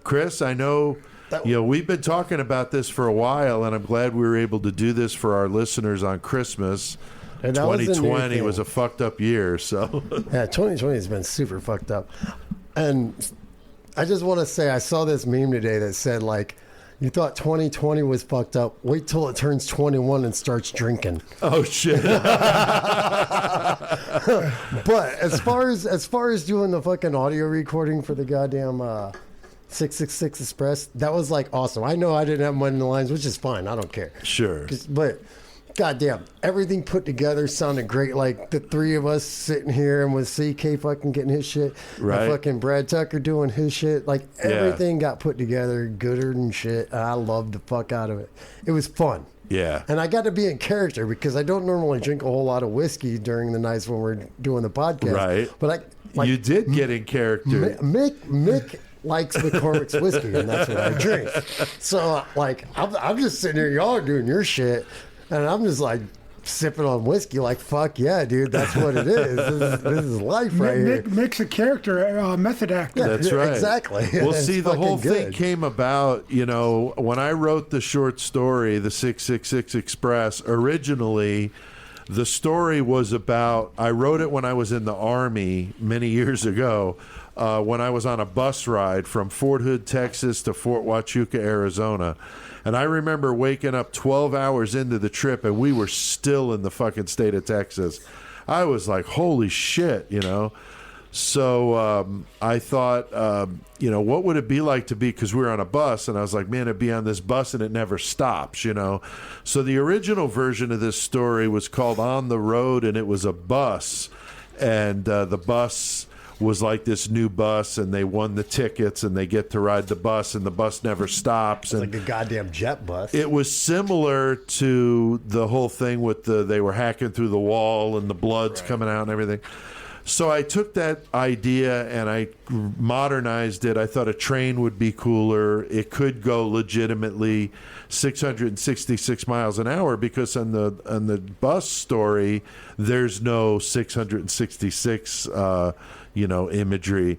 Chris? I know we've been talking about this for a while, and I'm glad we were able to do this for our listeners on Christmas. And 2020 was a fucked up year, so yeah, 2020 has been super fucked up. And I just want to say, I saw this meme today that said, like, you thought 2020 was fucked up. Wait till it turns 21 and starts drinking. Oh shit! But as far as doing the fucking audio recording for the goddamn 666 Express, that was like awesome. I know I didn't have money in the lines, which is fine. I don't care. Sure. But goddamn, everything put together sounded great. Like the three of us sitting here and with CK fucking getting his shit. Right. And fucking Brad Tucker doing his shit. Like everything got put together gooder than shit. And I loved the fuck out of it. It was fun. Yeah. And I got to be in character because I don't normally drink a whole lot of whiskey during the nights when we're doing the podcast. Right. But you did get in character. Mick likes McCormick's whiskey, and that's what I drink. So, like, I'm just sitting here, y'all are doing your shit, and I'm just like sipping on whiskey, like, fuck yeah, dude, that's what it is. This is life right here. Mick's a character, method actor. Yeah, That's right. Exactly. Well, It's see, the whole fucking thing good. came about, when I wrote the short story, The 666 Express, originally, the story was about, I wrote it when I was in the Army many years ago, when I was on a bus ride from Fort Hood, Texas to Fort Huachuca, Arizona. And I remember waking up 12 hours into the trip and we were still in the fucking state of Texas. I was like, holy shit, So I thought, what would it be like to be, because we were on a bus, and I was like, man, it'd be on this bus and it never stops, So the original version of this story was called On the Road, and it was a bus. And the bus was like this new bus, and they won the tickets, and they get to ride the bus, and the bus never stops. It's And like a goddamn jet bus. it was similar to the whole thing with they were hacking through the wall and the blood's coming out and everything. So I took that idea and I modernized it. I thought a train would be cooler. It could go legitimately 666 miles an hour, because on the bus story, there's no 666 imagery.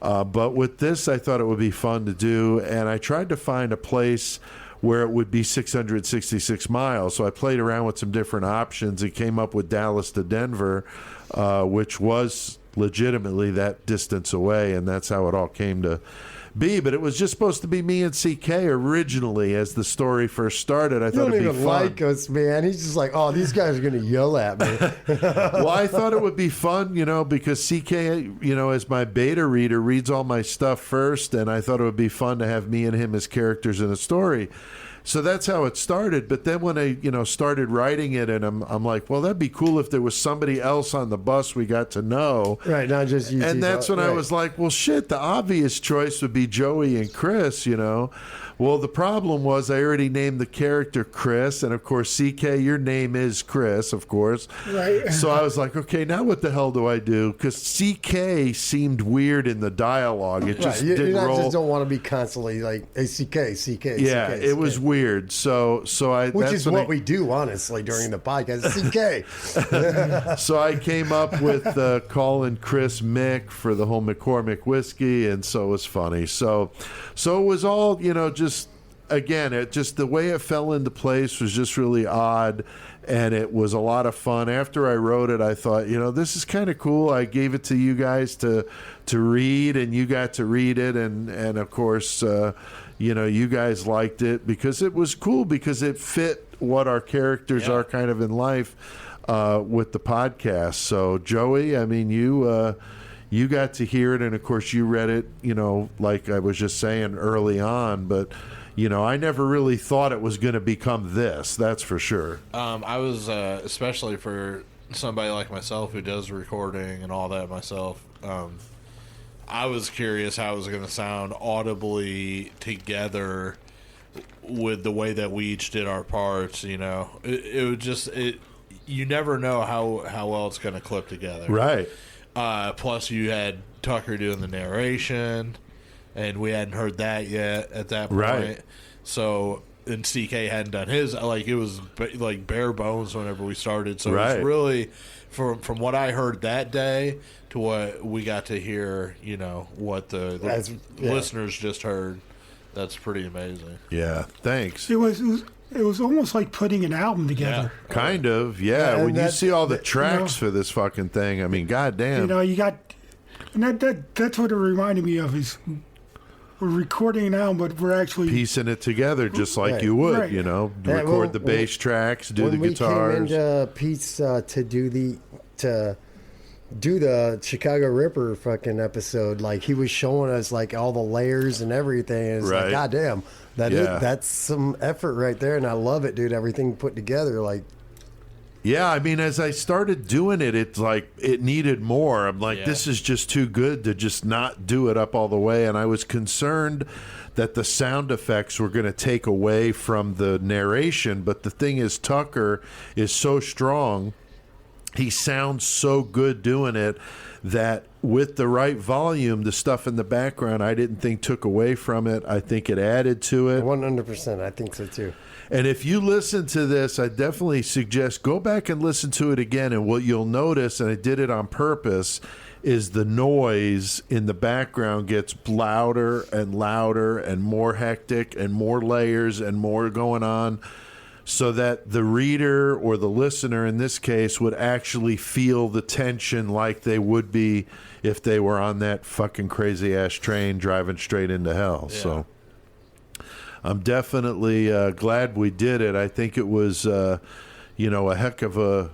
But with this, I thought it would be fun to do, and I tried to find a place where it would be 666 miles. So I played around with some different options and came up with Dallas to Denver, which was legitimately that distance away, and that's how it all came to be. But it was just supposed to be me and CK originally as the story first started. I You thought don't it'd be even fun. like us, man. He's just like, oh, these guys are going to yell at me. Well, I thought it would be fun, because CK, as my beta reader, reads all my stuff first, and I thought it would be fun to have me and him as characters in a story. So that's how it started. But then when I, started writing it, and I'm like, well, that'd be cool if there was somebody else on the bus we got to know. Right, not just you. And that's when I was like, well, shit, the obvious choice would be Joey and Chris, Well, the problem was I already named the character Chris, and of course, CK, your name is Chris, of course. Right. So I was like, okay, now what the hell do I do? Because CK seemed weird in the dialogue. It just you didn't roll. just don't want to be constantly like, hey, CK. Yeah, CK, it was weird. So I, Which that's is when what we do, honestly, during the podcast. CK. So I came up with calling Chris Mick for the whole McCormick whiskey, and so it was funny. So it was all, just, again, it just, the way it fell into place was just really odd, and it was a lot of fun. After I wrote it, I thought, this is kind of cool. I gave it to you guys to read, and you got to read it, and of course, you guys liked it because it was cool, because it fit what our characters are kind of in life with the podcast. So Joey, I mean, you got to hear it, and of course you read it, like I was just saying early on, but I never really thought it was going to become this, that's for sure. I was, especially for somebody like myself who does recording and all that myself, I was curious how it was going to sound audibly together with the way that we each did our parts. It would just, you never know how well it's going to clip together. Right. Plus you had Tucker doing the narration, and we hadn't heard that yet at that point. Right. So, and CK hadn't done his, like, it was like bare bones whenever we started. So Right. it was really, from what I heard that day to what we got to hear, what the listeners just heard, that's pretty amazing. Yeah, thanks. It was almost like putting an album together. Kind of, yeah. Yeah, When you and see all the tracks for this fucking thing, I mean, goddamn. You got, and that's what it reminded me of, is we're recording an album, but we're actually Piecing it together just like Right. you would, Right. record well, the bass tracks, do the when guitars. we came into Pete's to do the Chicago Ripper fucking episode, like he was showing us like all the layers and everything, and it's Right. like, goddamn, Yeah. that's some effort right there, and I love it, dude. Everything put together, like, Yeah, I mean, as I started doing it, it's like it needed more. I'm like, this is just too good to just not do it up all the way. And I was concerned that the sound effects were going to take away from the narration. But the thing is, Tucker is so strong. He sounds so good doing it that with the right volume, the stuff in the background, I didn't think took away from it. I think it added to it. 100%. I think so too. And if you listen to this, I definitely suggest go back and listen to it again. And what you'll notice, and I did it on purpose, is the noise in the background gets louder and louder and more hectic and more layers and more going on, so that the reader or the listener in this case would actually feel the tension like they would be if they were on that fucking crazy ass train driving straight into hell. Yeah. So I'm definitely glad we did it. I think it was, a heck of a...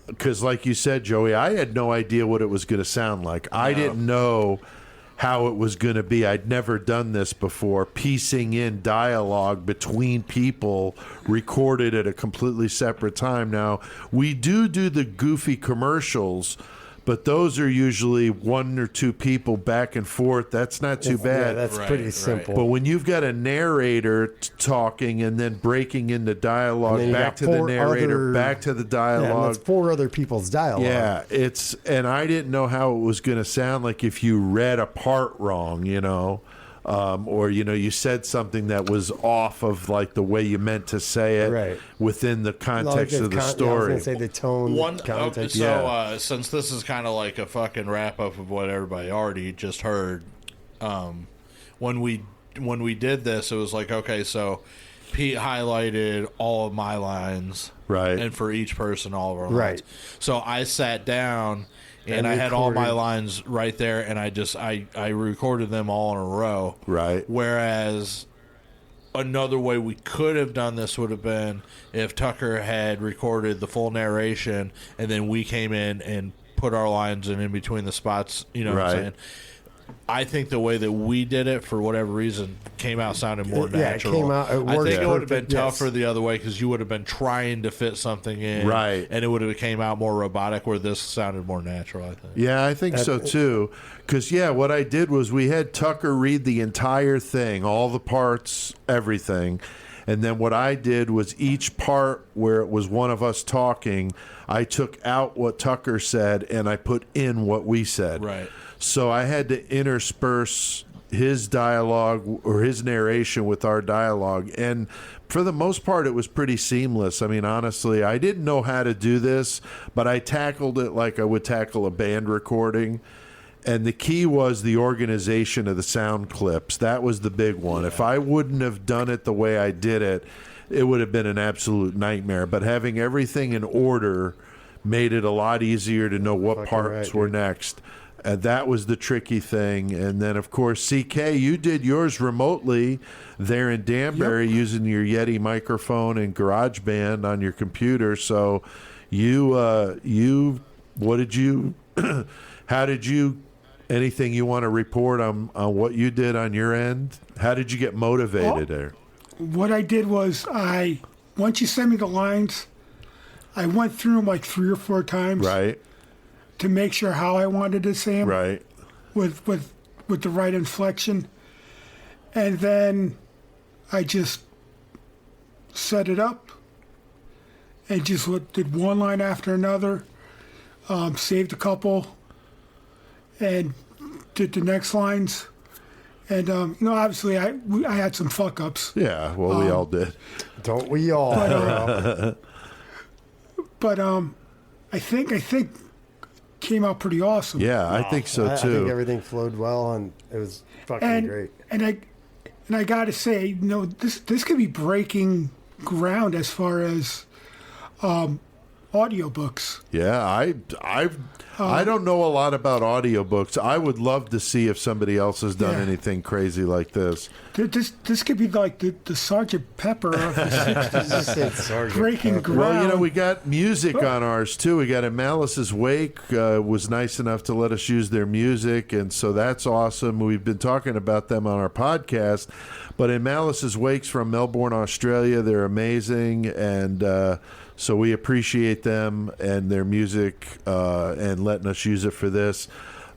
Because like you said, Joey, I had no idea what it was going to sound like. I didn't know how it was going to be. I'd never done this before, piecing in dialogue between people recorded at a completely separate time. Now, we do the goofy commercials, but those are usually one or two people back and forth. That's not too bad. Yeah, that's pretty simple. But when you've got a narrator talking and then breaking into dialogue, you back got to the four narrator, other- back to the Yeah, and dialogue. that's 4 other people's dialogue. Yeah, and I didn't know how it was going to sound like if you read a part wrong, or you said something that was off of like the way you meant to say it Right. within the context Like of the I was story. going to say the tone, context. Since this is kind of like a fucking wrap up of what everybody already just heard, when we did this, it was like, okay, so Pete highlighted all of my lines, Right. and for each person, all of our lines. Right. So I sat down. And I had all my lines right there, and I recorded them all in a row. Right. Whereas another way we could have done this would have been if Tucker had recorded the full narration, and then we came in and put our lines in between the spots. You know what I'm Right. saying? I think the way that we did it, for whatever reason, came out sounding more natural. It came out. It I worked think it would have been perfect, yes. tougher the other way because you would have been trying to fit something in, Right. And it would have came out more robotic. Where this sounded more natural, I think. Yeah, I think so too. Because, what I did was we had Tucker read the entire thing, all the parts, everything. And then what I did was each part where it was one of us talking, I took out what Tucker said and I put in what we said. Right. So I had to intersperse his dialogue or his narration with our dialogue. And for the most part, it was pretty seamless. I mean, honestly, I didn't know how to do this, but I tackled it like I would tackle a band recording. And the key was the organization of the sound clips. That was the big one. Yeah. If I wouldn't have done it the way I did it, it would have been an absolute nightmare. But having everything in order made it a lot easier to know what parts were next. And that was the tricky thing. And then, of course, CK, you did yours remotely there in Danbury using your Yeti microphone and GarageBand on your computer. So what did you, how did you, anything you want to report on what you did on your end? How did you get motivated there? What I did was once you sent me the lines, I went through them like 3 or 4 times. Right. To make sure how I wanted to say them. Right. With the right inflection. And then I just set it up and just did one line after another, saved a couple, and did the next lines. And, obviously I had some fuck-ups. Yeah, well, we all did. Don't we all? But I think came out pretty awesome. Yeah, I think so too. I think everything flowed well, and it was fucking great. And I got to say, this could be breaking ground as far as audiobooks. Yeah, I don't know a lot about audiobooks. I would love to see if somebody else has done anything crazy like this. This could be like the Sgt. Pepper of the 60s. Breaking ground. Well, we got music on ours too. We got in Malice's Wake was nice enough to let us use their music, and so that's awesome. We've been talking about them on our podcast. But in Malice's Wake's from Melbourne, Australia, they're amazing, and So we appreciate them and their music and letting us use it for this.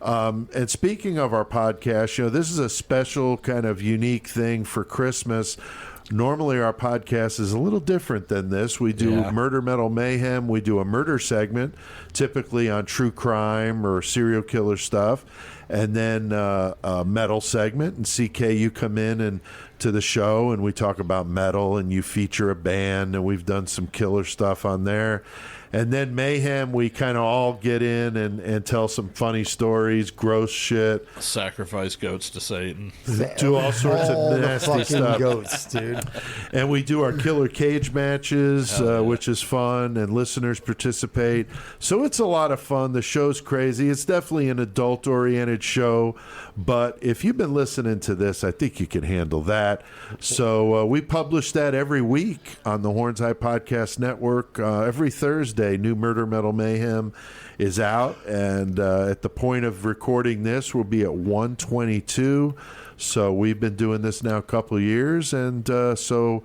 And speaking of our podcast, this is a special kind of unique thing for Christmas. Normally our podcast is a little different than this. We do Murder Metal Mayhem. We do a murder segment, typically on true crime or serial killer stuff. And then a metal segment. And CK, you come in and to the show and we talk about metal and you feature a band and we've done some killer stuff on there. And then Mayhem, we kind of all get in and tell some funny stories, gross shit. Sacrifice goats to Satan. Do all sorts of nasty stuff. Goats, dude. And we do our killer cage matches, which is fun, and listeners participate. So it's a lot of fun. The show's crazy. It's definitely an adult-oriented show, but if you've been listening to this, I think you can handle that. So we publish that every week on the Horns High Podcast Network. Every Thursday, new Murder Metal Mayhem is out, and at the point of recording this, we'll be at 122. So we've been doing this now a couple of years, and so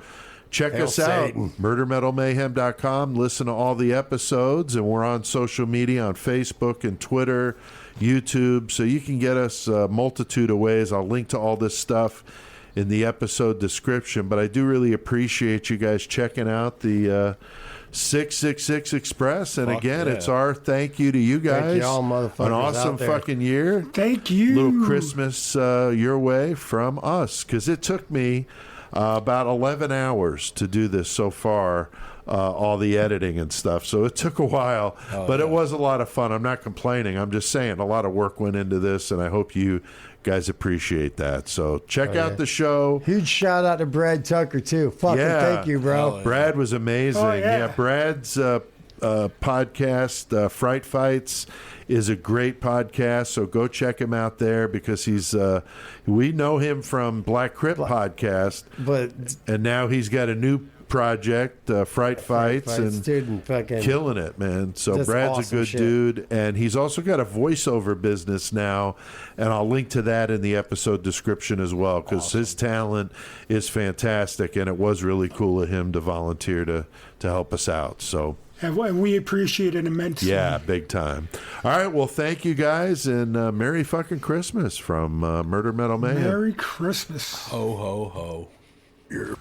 check us out, murdermetalmayhem.com. Listen to all the episodes, and we're on social media on Facebook and Twitter, YouTube, so you can get us a multitude of ways. I'll link to all this stuff in the episode description, but I do really appreciate you guys checking out the 666 Express, and again, it's our thank you to you guys. Thank you all, motherfuckers. An awesome out there. fucking year. Thank you. Little Christmas your way from us, because it took me about 11 hours to do this so far, all the editing and stuff. So it took a while, but it was a lot of fun. I'm not complaining. I'm just saying a lot of work went into this, and I hope you guys appreciate that. So check out the show. Huge shout out to Brad Tucker too. Fucking thank you, bro. Brad was amazing. Oh, yeah. Brad's podcast, Fright Fights, is a great podcast. So go check him out there, because he's we know him from Black Crypt podcast, and now he's got a new project, Fright Fights, and fucking killing it, man. So Brad's awesome a good dude, and he's also got a voiceover business now, and I'll link to that in the episode description as well, because his talent is fantastic, and it was really cool of him to volunteer to help us out. So And we appreciate it immensely. yeah, big time. All right, well, thank you guys, and Merry fucking Christmas from Murder Metal Mayhem. Merry Christmas. Ho, ho, ho.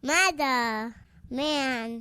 Mother, man.